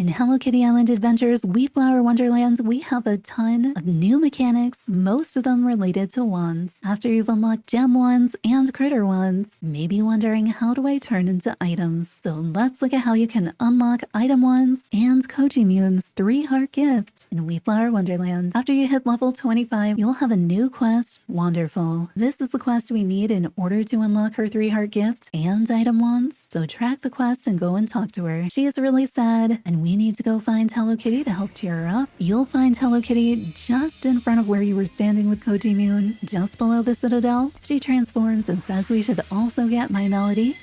Hello Kitty Island Adventures Wheatflour Wonderland, we have a ton of new mechanics, most of them related to wands. After you've unlocked gem wands and critter wands, maybe wondering how do I turn into items. So let's look at how you can unlock item wands and Cogimyun's 3-heart gift in Wheatflour Wonderland. After you hit level 25, you'll have a new quest, Wonderful. This is the quest we need in order to unlock her 3-heart gift and item wands. So track the quest and go and talk to her. She is really sad and we need to go find Hello Kitty to help cheer her up. You'll find Hello Kitty just in front of where you were standing with Cogimyun, just below the citadel. She transforms and says we should also get My Melody.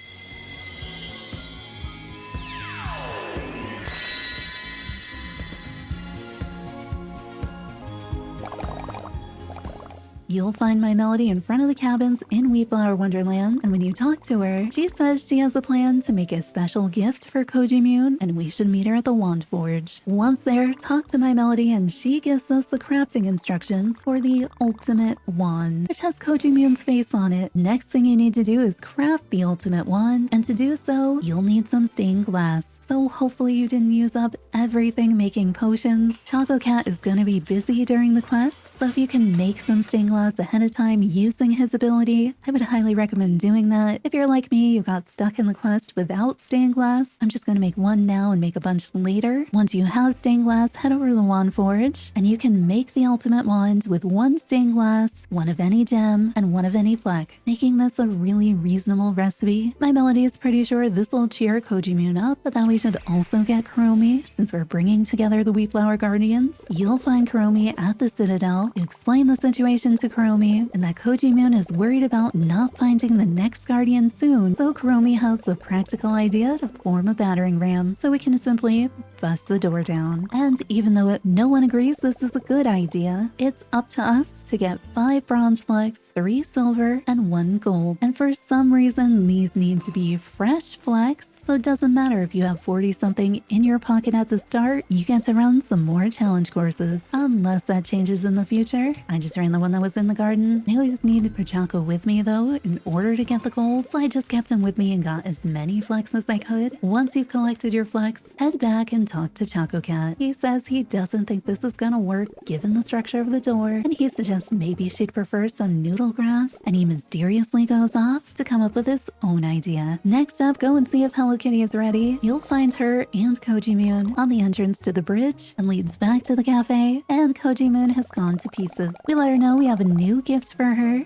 You'll find My Melody in front of the cabins in Wheatflour Wonderland, and when you talk to her, she says she has a plan to make a special gift for Cogimyun, and we should meet her at the Wand Forge. Once there, talk to My Melody, and she gives us the crafting instructions for the ultimate wand, which has Cogimyun's face on it. Next thing you need to do is craft the ultimate wand, and to do so, you'll need some stained glass. So hopefully you didn't use up everything making potions. Choco Cat is gonna be busy during the quest, so if you can make some stained glass ahead of time using his ability, I would highly recommend doing that. If you're like me, you got stuck in the quest without stained glass, I'm just gonna make one now and make a bunch later. Once you have stained glass, head over to the Wand Forge, and you can make the ultimate wand with 1 stained glass, 1 of any gem, and 1 of any fleck, making this a really reasonable recipe. My Melody is pretty sure this will cheer Cogimyun up, but that we should also get Kuromi, since we're bringing together the Wheatflour Guardians. You'll find Kuromi at the Citadel. You explain the situation to Kuromi, and that Cogimyun is worried about not finding the next guardian soon, so Kuromi has the practical idea to form a battering ram, so we can simply bust the door down. And even though no one agrees this is a good idea, it's up to us to get 5 bronze flecks, 3 silver, and 1 gold. And for some reason, these need to be fresh flecks, so it doesn't matter if you have 40 something in your pocket at the start, you get to run some more challenge courses, unless that changes in the future. I just ran the one that was in the garden. I always needed Pachako with me though in order to get the gold, so I just kept him with me and got as many flecks as I could. Once you've collected your flecks, head back and talk to Choco Cat. He says he doesn't think this is gonna work given the structure of the door, and he suggests maybe she'd prefer some noodle grass, and he mysteriously goes off to come up with his own idea. Next up, go and see if Hello Kitty is ready. You'll find her and Cogimyun on the entrance to the bridge and leads back to the cafe, and Cogimyun has gone to pieces. We let her know we have a new gift for her,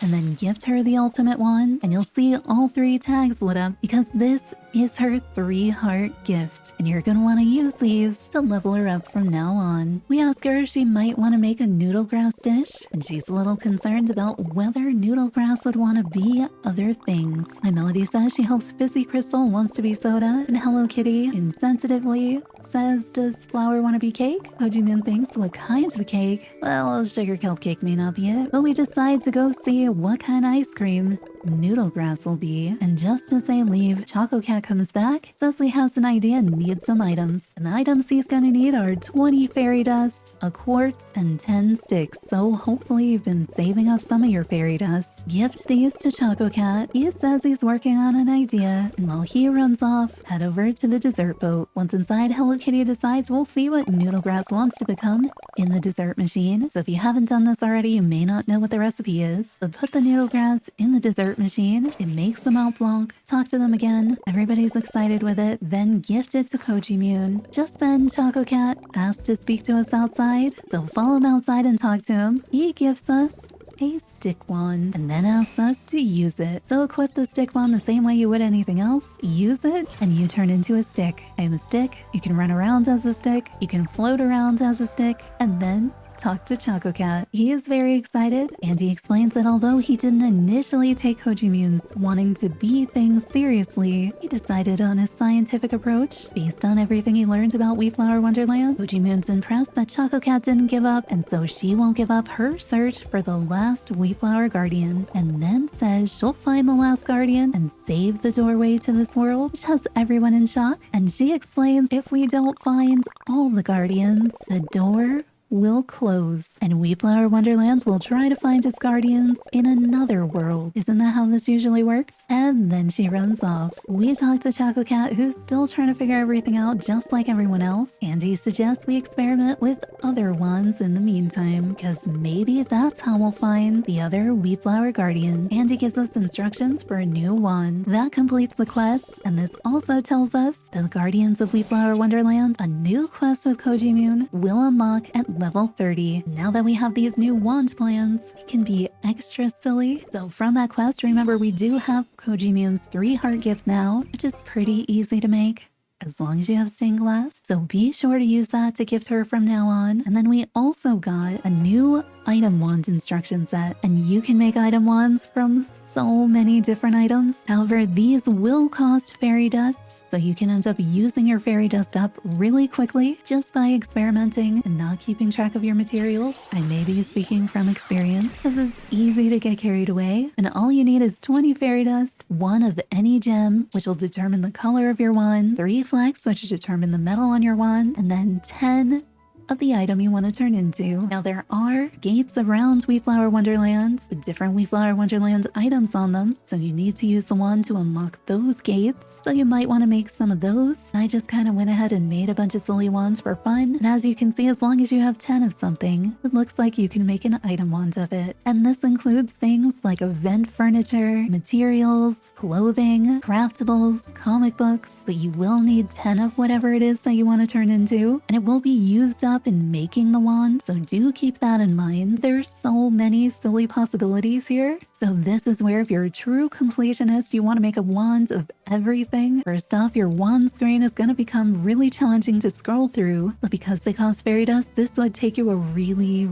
and then gift her the ultimate wand, and you'll see all 3 tags lit up because this is her 3-heart gift, and you're gonna want to use these to level her up from now on. We ask her if she might want to make a noodle grass dish, and she's a little concerned about whether noodle grass would want to be other things. My Melody says she hopes Fizzy Crystal wants to be soda, and Hello Kitty insensitively says, does flour want to be cake? Cogimyun thinks, what kinds of cake? Well, sugar kelp cake may not be it, but we decide to go see what kind of ice cream noodle grass will be. And just as they leave, Choco Cat comes back, says he has an idea and needs some items. And the items he's gonna need are 20 fairy dust, a quartz, and 10 sticks. So hopefully you've been saving up some of your fairy dust. Gift these to Choco Cat. He says he's working on an idea, and while he runs off, head over to the dessert boat. Once inside, Hello Kitty decides we'll see what noodle grass wants to become in the dessert machine. So if you haven't done this already, you may not know what the recipe is, but put the noodle grass in the dessert machine. It makes them out blanc. Talk to them again. Everybody's excited with it. Then gift it to Cogimyun. Just then, Choco Cat asks to speak to us outside, so follow him outside and talk to him. He gives us a stick wand and then asks us to use it. So equip the stick wand the same way you would anything else. Use it and you turn into a stick. I am a stick. You can run around as a stick. You can float around as a stick, and then talk to Choco Cat. He is very excited, and he explains that although he didn't initially take Cogimyun's wanting to be things seriously, he decided on his scientific approach based on everything he learned about Wheatflour Wonderland. Cogimyun's impressed that Choco Cat didn't give up, and so she won't give up her search for the last Wheatflour Guardian, and then says she'll find the last Guardian and save the doorway to this world, which has everyone in shock. And she explains if we don't find all the Guardians, the door will close, and Wheatflour Wonderland will try to find its guardians in another world. Isn't that how this usually works? And then she runs off. We talk to Choco Cat, who's still trying to figure everything out just like everyone else, and he suggests we experiment with other wands in the meantime, because maybe that's how we'll find the other Wheatflower guardian. And he gives us instructions for a new wand. That completes the quest, and this also tells us that the Guardians of Wheatflour Wonderland, a new quest with Cogimyun, will unlock at level 30. Now that we have these new wand plans, it can be extra silly. So from that quest, remember we do have Cogimyun's 3-heart gift now, which is pretty easy to make as long as you have stained glass. So be sure to use that to gift her from now on. And then we also got a new item wand instruction set, and you can make item wands from so many different items. However, these will cost fairy dust, so you can end up using your fairy dust up really quickly just by experimenting and not keeping track of your materials. I may be speaking from experience, because it's easy to get carried away, and all you need is 20 fairy dust, 1 of any gem, which will determine the color of your wand, 3 flecks, which will determine the metal on your wand, and then 10 of the item you want to turn into. Now there are gates around Wheatflour Wonderland with different Wheatflour Wonderland items on them, so you need to use the wand to unlock those gates. So you might want to make some of those. I just kind of went ahead and made a bunch of silly wands for fun, and as you can see, as long as you have 10 of something, it looks like you can make an item wand of it. And this includes things like event furniture, materials, clothing, craftables, comic books, but you will need 10 of whatever it is that you want to turn into, and it will be used up in making the wand, so do keep that in mind. There's so many silly possibilities here. So this is where, if you're a true completionist, you want to make a wand of everything. First off, your wand screen is going to become really challenging to scroll through, but because they cost fairy dust, this would take you a really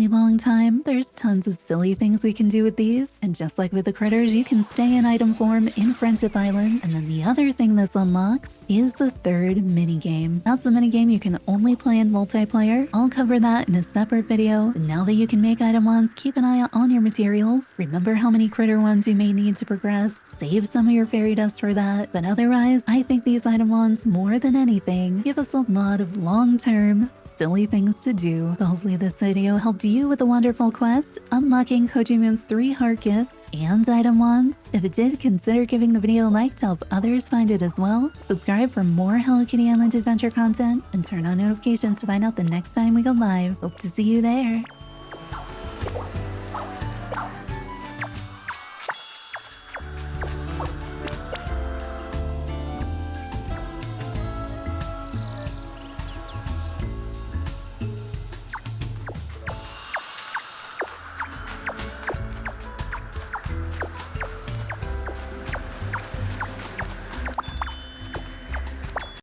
long time. There's tons of silly things we can do with these, and just like with the critters, you can stay in item form in Friendship Island. And then the other thing this unlocks is the 3rd minigame. That's a minigame you can only play in multiplayer. I'll cover that in a separate video. But now that you can make item wands, keep an eye out on your materials. Remember how many critter wands you may need to progress. Save some of your fairy dust for that. But otherwise, I think these item wands, more than anything, give us a lot of long-term silly things to do. But hopefully this video helped you with the wonderful quest, unlocking Cogimyun's 3-heart gift and item wands. If it did, consider giving the video a like to help others find it as well. Subscribe for more Hello Kitty Island adventure content, and turn on notifications to find out the next time we go live. Hope to see you there.